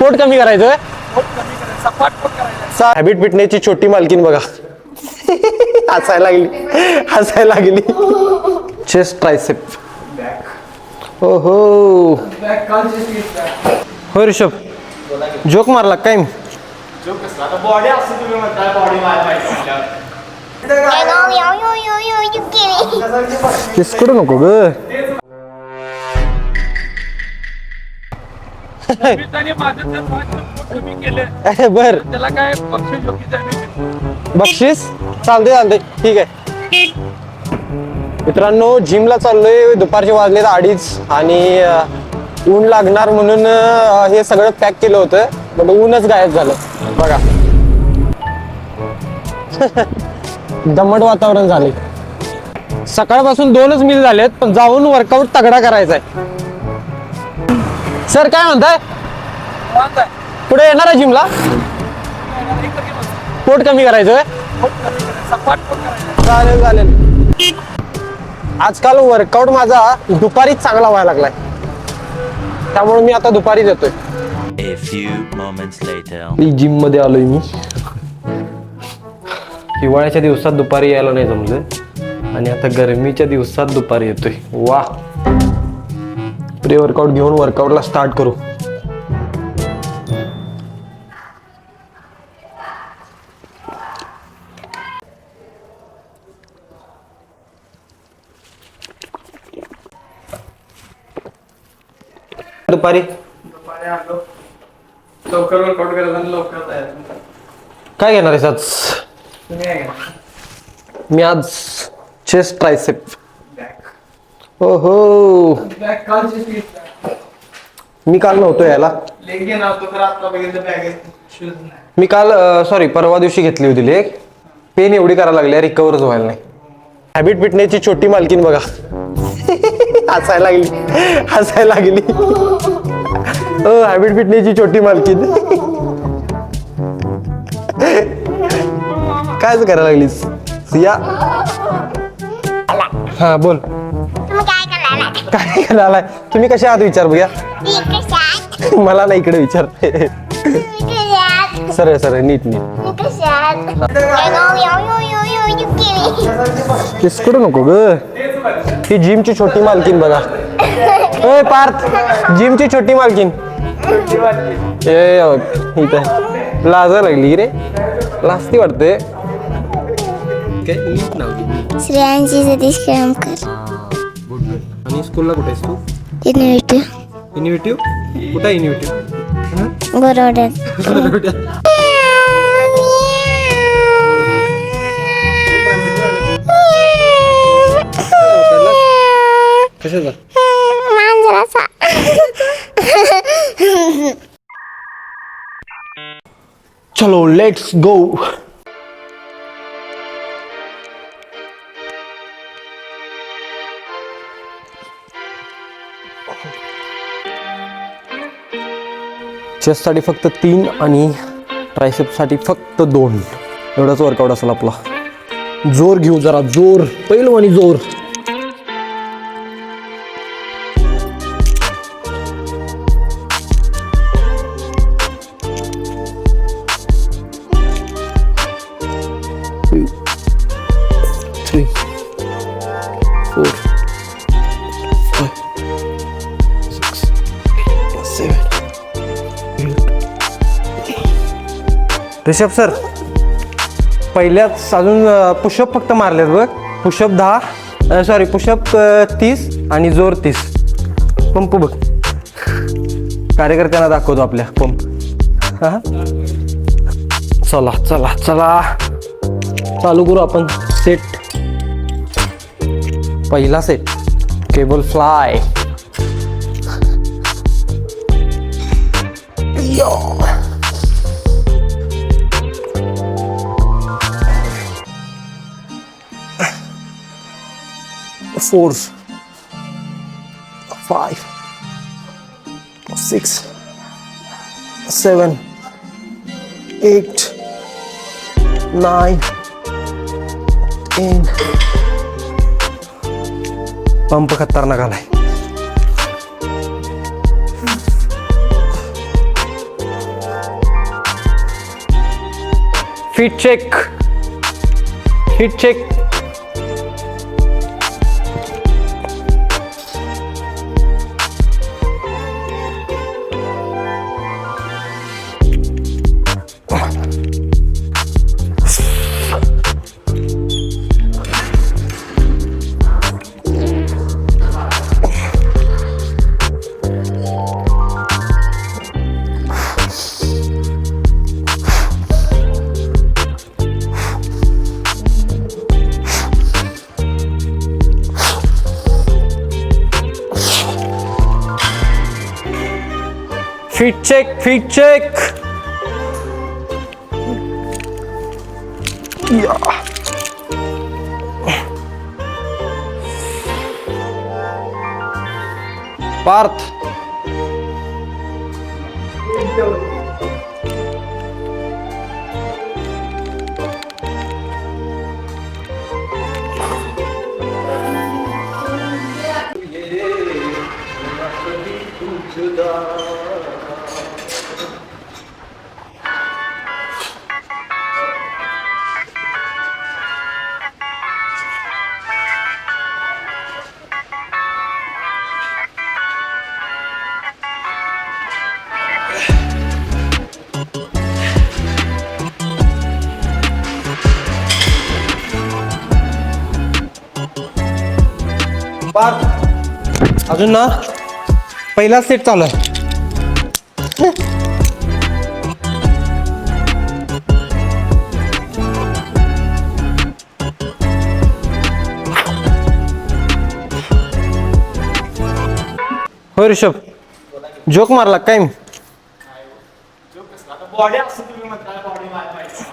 पोट कमी करायचं. सपाट पोट करायचं. हॅबिट फिटनेसची छोटी मालकीन बघा. हसायला लागली. Chest tricep. ओहो हो ऋषभ, जोक मारला काय? बॉडी असं तुम्ही म्हणताय बॉडी किस करू नको ग. अरे बर, त्याला काय बक्षीस बक्षीस चालते ठीक आहे. मित्रांनो, जिमला चाललोय. दुपारचे वाजलेत 2:30 आणि ऊन लागणार म्हणून हे सगळं पॅक केलं होतं, पण ऊनच गायब झालं बघा. दमट वातावरण झाले. सकाळपासून 2च मील झालेत, पण जाऊन वर्कआउट तगडा करायचा आहे. सर काय म्हणताय, पुढे येणार आहे जिमला? पोट कमी करायचं. सपाट पोट करायचं. चालेल. आजकाल वर्कआउट माझा दुपारीच चांगला व्हायला लागलाय, त्यामुळे मी आता दुपारीच येतोय. A few moments later. Gym मध्ये आलोय मी. हिवाळ्याच्या दिवसात दुपारी यायला नाही जमलं आणि आता गरमीच्या दिवसात दुपारी येतोय. वा. प्री वर्कआउट घेऊन वर्कआउटला स्टार्ट करू. दुपारी आलो लवकर वर्कआउट करायचं आणि लवकर जायचं. काय घेणार आहेस आज? तुम्ही काय घेणार? मी आज चेस्ट ट्रायसेप. बॅक ओहो, बॅक कालची स्पीड मी काल नव्हतो यायला. लेग घेणार होतो तर आता बघितलं बॅग शूज नाही. मी काल सॉरी परवा दिवशी घेतली होती लेग. पेन एवढी करायला लागली, रिकवरच व्हायला नाही. हॅबिट फिटनेसची छोटी मालकीन बघा. हसायला लागली. हॅबिट फिटनेसची छोटी मालकीन. कायच करायला लागलीस सिया? हा बोल. काय करायला? तुम्ही कशा आहात विचार बघा. मला नाही, इकडे विचार. सर नीट. किस करू नको ग. ही जिमची छोटी मालकीन बघा. ओय पार्थ, जिमची छोटी मालकीन. इथं लाजा लागली रे, लाजती वाटते. श्रेयांशी सतीश केळमकर. आणि स्कूलला कुठे आहेस तू? इनोव्हेटिव्ह इनिव्हेटिव्ह? कुठं इनिव्हेटिव्ह? गोरवड्यात. कशाचा? मांजराचा. चलो लेट्स गो. चेस्ट साठी फक्त 3 आणि ट्रायसेप साठी फक्त 2. एवढाच वर्कआउट असेल आपला. जोर घेऊ जरा, जोर पहिलवानी जोर. ऋषभ सर, पहिल्याच अजून पुशअप फक्त मारलेत बघ. पुशअप 10, सॉरी पुशअप 30 आणि जोर 30. पंप बघ, कार्यकर्त्यांना दाखवतो आपल्या पंप. हा चला चला चला चालू करू आपण. सेट पहिला set cable fly. Fours, 5, 6, 7, 8, 9, 10. Pump खतरनाक आलाय. Feet check. Feet check. Feet check, feet check. Yeah. Parth. Parth. अजून ना पहिला सेट चालू आहे. होय ऋषभ, जोक मारला काय मी? बॉडी असं तुम्ही म्हणता बॉडी माहिती.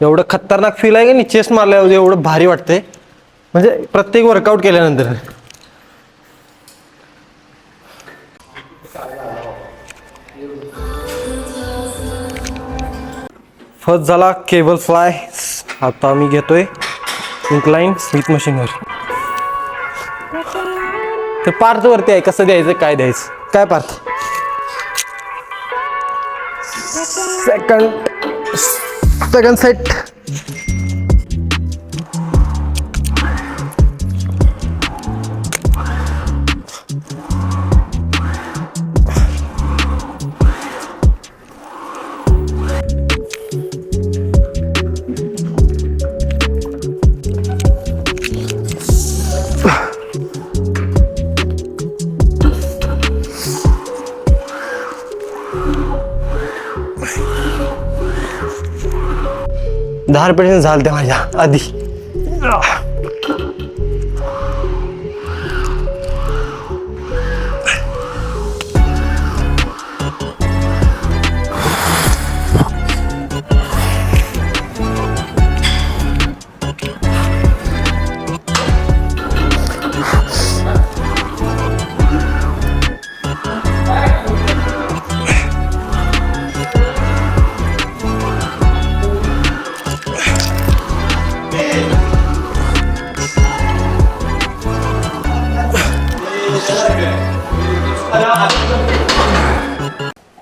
एवढं खतरनाक फील आहे की नाही चेस्ट मारल्यावर एवढं भारी वाटतंय म्हणजे प्रत्येक वर्कआउट केल्यानंतर. फर्स्ट झाला केबल फ्लाय. आता मी घेतोय इन्क्लाइन स्मिथ मशीनवर. ते पार्थ वरती आहे कसं द्यायचं काय द्यायचं काय पार्थ. Second set. दहा पर्यंत झालं ते माझ्या आधी.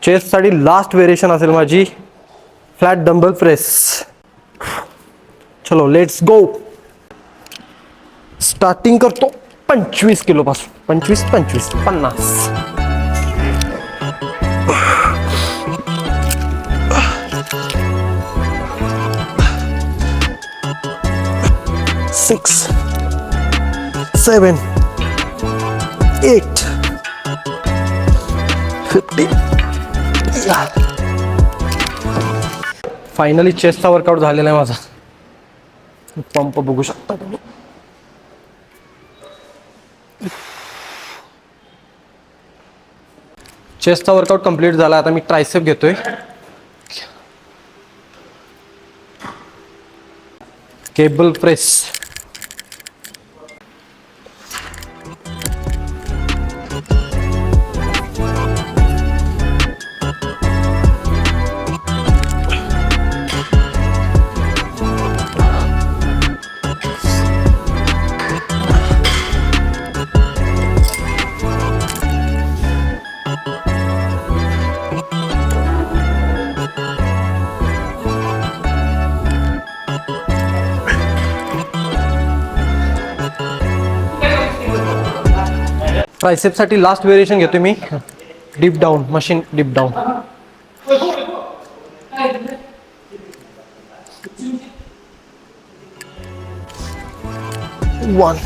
चेस्ट साठी लास्ट व्हेरिएशन असेल माझी फ्लॅट डंबल प्रेस. चलो लेट्स गो. स्टार्टिंग करतो 25 किलो पासून. 25 50 6 7 8 50. फायनली चेस्टचा वर्कआउट झालेला आहे माझा. पंप बघू शकता तुम्ही. चेस्टचा वर्कआउट कंप्लीट झाला. आता मी ट्रायसेप घेतोय. Cable press. ट्रायसेपसाठी लास्ट व्हेरिएशन घेतो मी, dip down, machine dip down. One,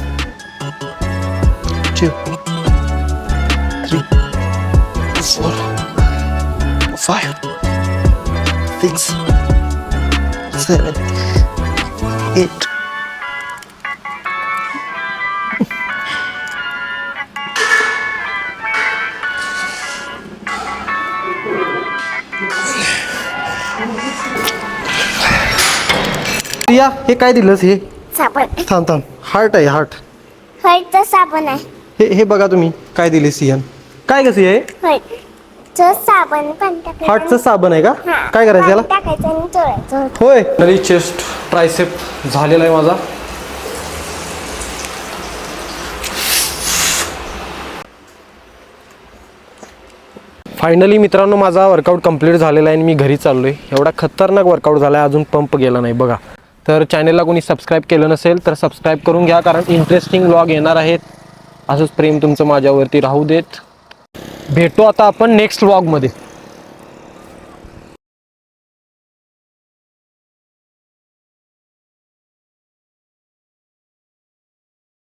2, 3, 4, 5, 6, 7, 8. Priya, हे काय दिलंस? हे साबण. थांब थांब, हार्ट आहे, हार्ट. व्हाईटचं साबण आहे. हे बघा तुम्ही काय दिले सियन. काय कसं आहे? व्हाईटचं साबण पण टाकायचं. हार्टचं साबण आहे का? हा, काय करायचं याला? पाणी टाकायचं आणि चोळायचं. होय. तरी चेस्ट ट्रायसेप झालेला आहे माझा. फायनली मित्रांनो माझा वर्कआउट कंप्लीट झालेला आहे आणि मी घरी चाललो आहे. एवढा खतरनाक वर्कआउट झाला आहे, अजून पंप गेला नाही बघा. तर चॅनेलला कोणी सबस्क्राईब केलं नसेल तर सबस्क्राईब करून घ्या, कारण इंटरेस्टिंग व्लॉग येणार आहेत. असंच प्रेम तुमचं माझ्यावरती राहू देत. भेटू आता आपण नेक्स्ट व्लॉगमध्ये.